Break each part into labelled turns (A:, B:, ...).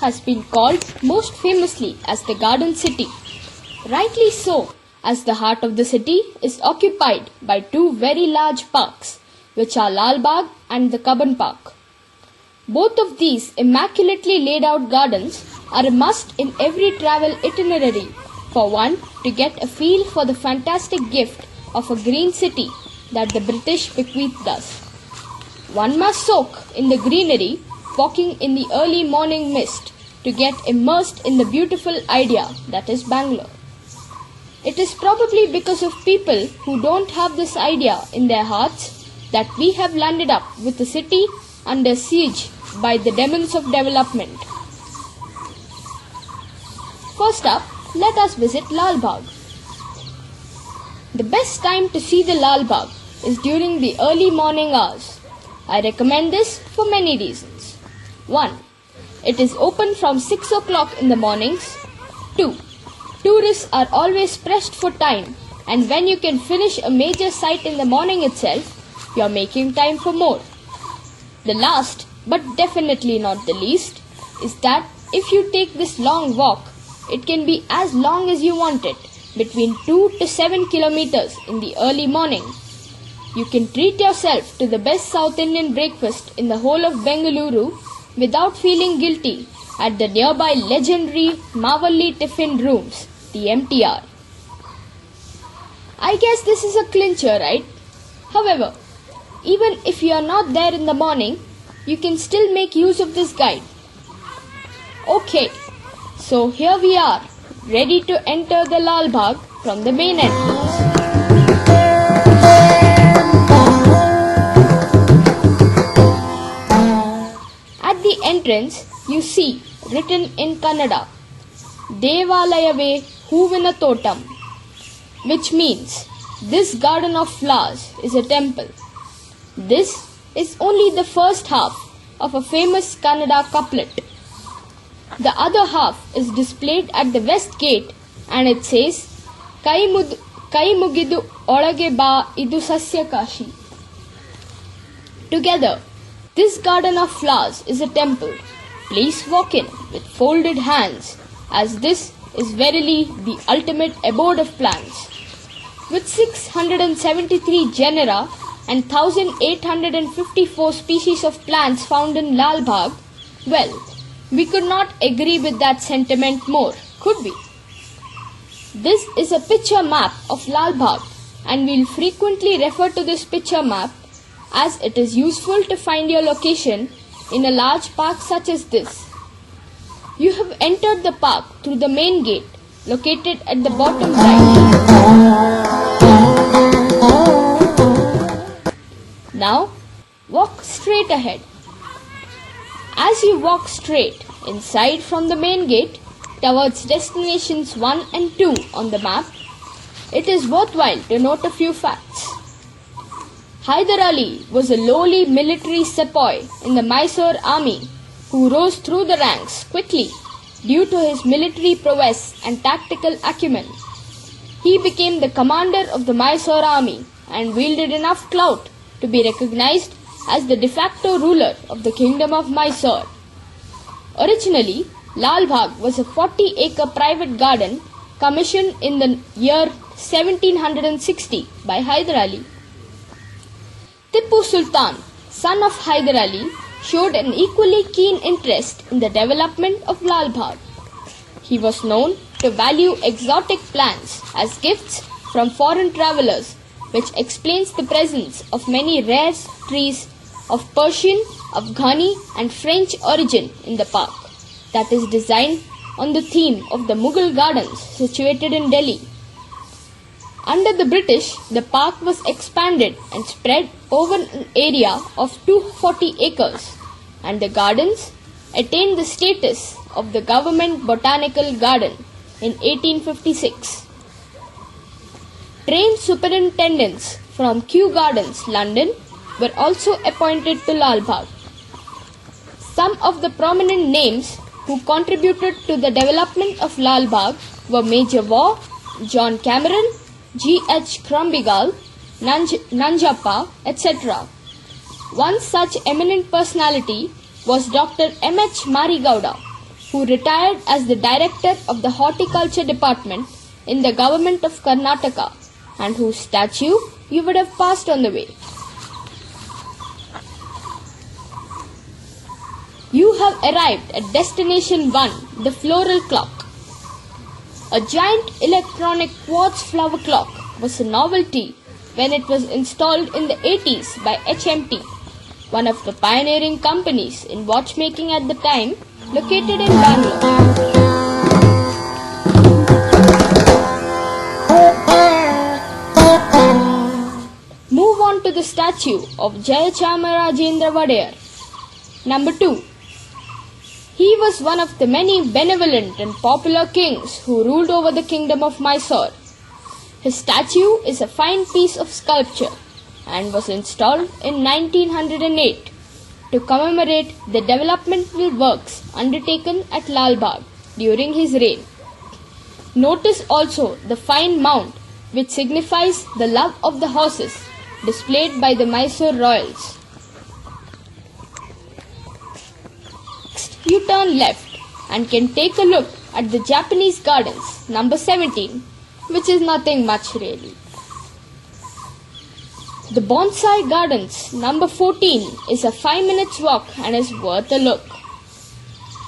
A: has been called most famously as the Garden City. Rightly so, as the heart of the city is occupied by two very large parks, which are Lalbaug and the Cubbon Park. Both of these immaculately laid out gardens are a must in every travel itinerary for one to get a feel for the fantastic gift of a green city that the British bequeathed us. One must soak in the greenery, walking in the early morning mist to get immersed in the beautiful idea that is Bangalore. It is probably because of people who don't have this idea in their hearts that we have landed up with a city under siege by the demons of development. First up, let us visit Lalbaug. The best time to see the Lalbaug is during the early morning hours. I recommend this for many reasons. 1. It is open from 6 o'clock in the mornings. 2. Tourists are always pressed for time, and when you can finish a major site in the morning itself, you are making time for more. The last, but definitely not the least, is that if you take this long walk, it can be as long as you want it, between 2 to 7 kilometers in the early morning. You can treat yourself to the best South Indian breakfast in the whole of Bengaluru without feeling guilty at the nearby legendary Mavalli Tiffin Rooms, the MTR. I guess this is a clincher, right? However, even if you are not there in the morning, you can still make use of this guide. Okay, so here we are, ready to enter the Lalbaug from the main entrance. At the entrance, you see, written in Kannada, Devalayave Huvina Totam, which means this garden of flowers is a temple. This is only the first half of a famous Kannada couplet. The other half is displayed at the west gate and it says, Kai mugidu olage ba idu sasya kashi. Together, this garden of flowers is a temple. Please walk in with folded hands, as this is verily the ultimate abode of plants. With 673 genera and 1854 species of plants found in Lalbaug, well, we could not agree with that sentiment more, could we? This is a picture map of Lalbaug, and we'll frequently refer to this picture map as it is useful to find your location in a large park such as this. You have entered the park through the main gate located at the bottom right. Now, walk straight ahead. As you walk straight inside from the main gate towards destinations 1 and 2 on the map, it is worthwhile to note a few facts. Hyder Ali was a lowly military sepoy in the Mysore army who rose through the ranks quickly due to his military prowess and tactical acumen. He became the commander of the Mysore army and wielded enough clout to be recognized as the de facto ruler of the kingdom of Mysore. Originally, Lalbaug was a 40-acre private garden commissioned in the year 1760 by Hyder Ali. Tipu Sultan, son of Hyder Ali, showed an equally keen interest in the development of Lalbaug. He was known to value exotic plants as gifts from foreign travelers, which explains the presence of many rare trees of Persian, Afghani and French origin in the park, that is designed on the theme of the Mughal gardens situated in Delhi. Under the British, the park was expanded and spread over an area of 240 acres, and the gardens attained the status of the government botanical garden in 1856. Trained superintendents from Kew Gardens, London, were also appointed to Lalbaug. Some of the prominent names who contributed to the development of Lalbaug were Major Waugh, John Cameron, G.H. Crumbigal, Nanjappa, etc. One such eminent personality was Dr. M.H. Marigowda, who retired as the director of the horticulture department in the government of Karnataka and whose statue you would have passed on the way. You have arrived at Destination 1, the floral clock. A giant electronic quartz flower clock was a novelty when it was installed in the 80s by HMT, one of the pioneering companies in watchmaking at the time, located in Bangalore. Move on to the statue of Jayachamarajendra Vadeyar. Number 2. He was one of the many benevolent and popular kings who ruled over the kingdom of Mysore. His statue is a fine piece of sculpture and was installed in 1908 to commemorate the developmental works undertaken at Lalbaug during his reign. Notice also the fine mount which signifies the love of the horses displayed by the Mysore royals. You turn left and can take a look at the Japanese gardens, number 17, which is nothing much really. The bonsai gardens, number 14, is a 5 minutes walk and is worth a look.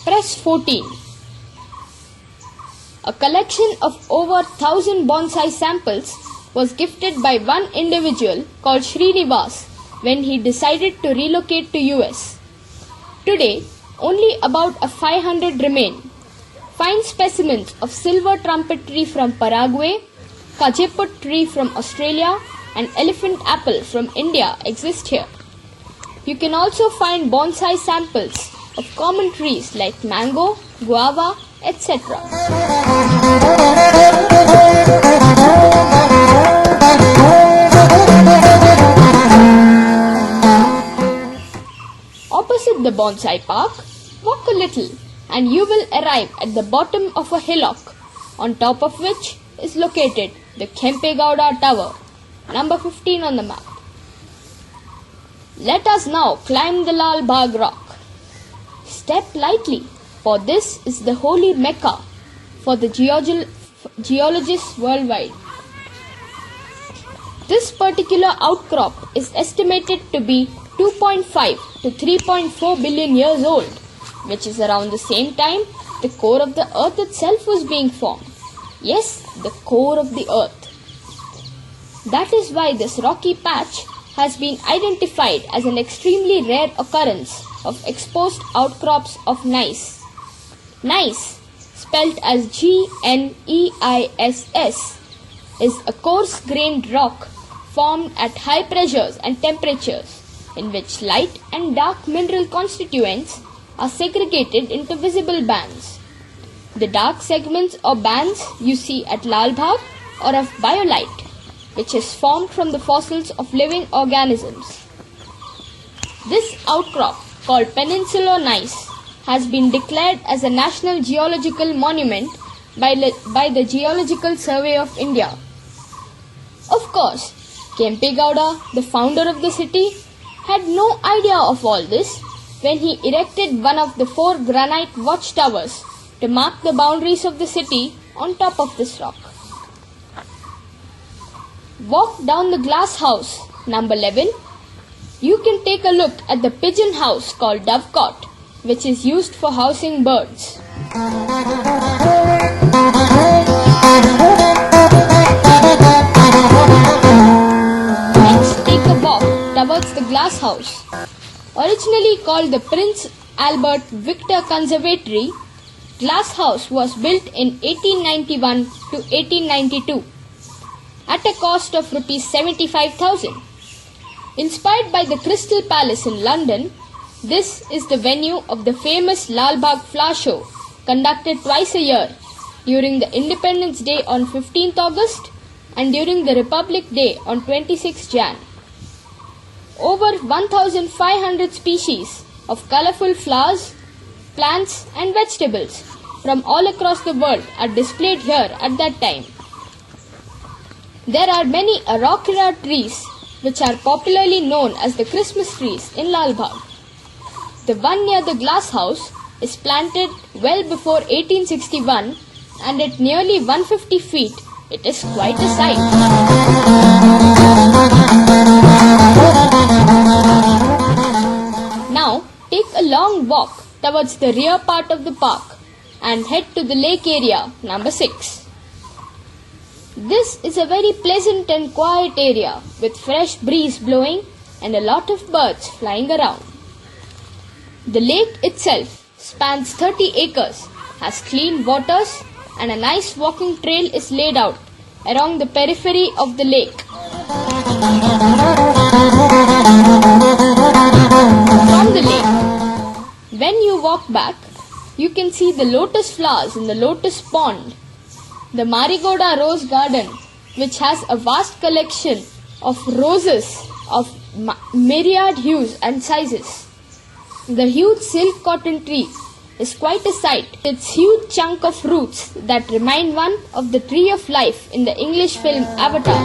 A: Press 14. A collection of over 1,000 bonsai samples was gifted by one individual called Srinivas when he decided to relocate to US. Today, only about 500 remain. Fine specimens of silver trumpet tree from Paraguay, kajeput tree from Australia and elephant apple from India exist here. You can also find bonsai samples of common trees like mango, guava, etc. Opposite the bonsai park, walk a little and you will arrive at the bottom of a hillock, on top of which is located the Kempegowda Tower, number 15 on the map. Let us now climb the Lalbaug rock. Step lightly, for this is the holy Mecca for the geologists worldwide. This particular outcrop is estimated to be 2.5 to 3.4 billion years old, which is around the same time the core of the earth itself was being formed. Yes, the core of the earth. That is why this rocky patch has been identified as an extremely rare occurrence of exposed outcrops of gneiss. Gneiss, spelt as Gneiss, is a coarse-grained rock formed at high pressures and temperatures, in which light and dark mineral constituents are segregated into visible bands. The dark segments or bands you see at Lalbaug are of biolite, which is formed from the fossils of living organisms. This outcrop, called Peninsular Gneiss, has been declared as a National Geological Monument by the Geological Survey of India. Of course, Kempegowda, the founder of the city, had no idea of all this when he erected one of the 4 granite watchtowers to mark the boundaries of the city on top of this rock. Walk down the glass house, number 11. You can take a look at the pigeon house called Dovecot, which is used for housing birds. Next, take a walk towards the glass house. Originally called the Prince Albert Victor Conservatory, glass house was built in 1891 to 1892 at a cost of Rs 75,000. Inspired by the Crystal Palace in London, this is the venue of the famous Lalbaug Flower Show, conducted twice a year, during the Independence Day on 15th August and during the Republic Day on 26th Jan. Over 1,500 species of colorful flowers, plants and vegetables from all across the world are displayed here at that time. There are many Araucaria trees which are popularly known as the Christmas trees in Lalbaug. The one near the glass house is planted well before 1861, and at nearly 150 feet, it is quite a sight. Now, take a long walk towards the rear part of the park and head to the lake area number 6. This is a very pleasant and quiet area with fresh breeze blowing and a lot of birds flying around. The lake itself spans 30 acres, has clean waters, and a nice walking trail is laid out along the periphery of the lake. From the lake, when you walk back, you can see the lotus flowers in the lotus pond, the Marigoda Rose Garden, which has a vast collection of roses of myriad hues and sizes. The huge silk cotton tree is quite a sight. Its huge chunk of roots that remind one of the tree of life in the English film Avatar.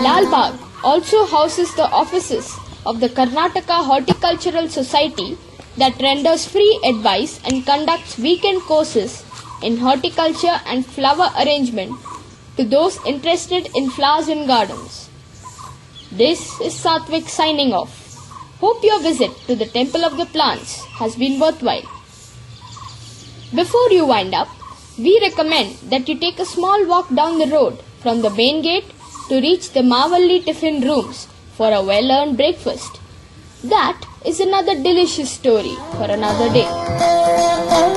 A: Lalbaug also houses the offices of the Karnataka Horticultural Society that renders free advice and conducts weekend courses in horticulture and flower arrangement to those interested in flowers and gardens. This is Satvik signing off. Hope your visit to the Temple of the Plants has been worthwhile. Before you wind up, we recommend that you take a small walk down the road from the main gate to reach the Mavalli Tiffin Rooms for a well-earned breakfast. That is another delicious story for another day.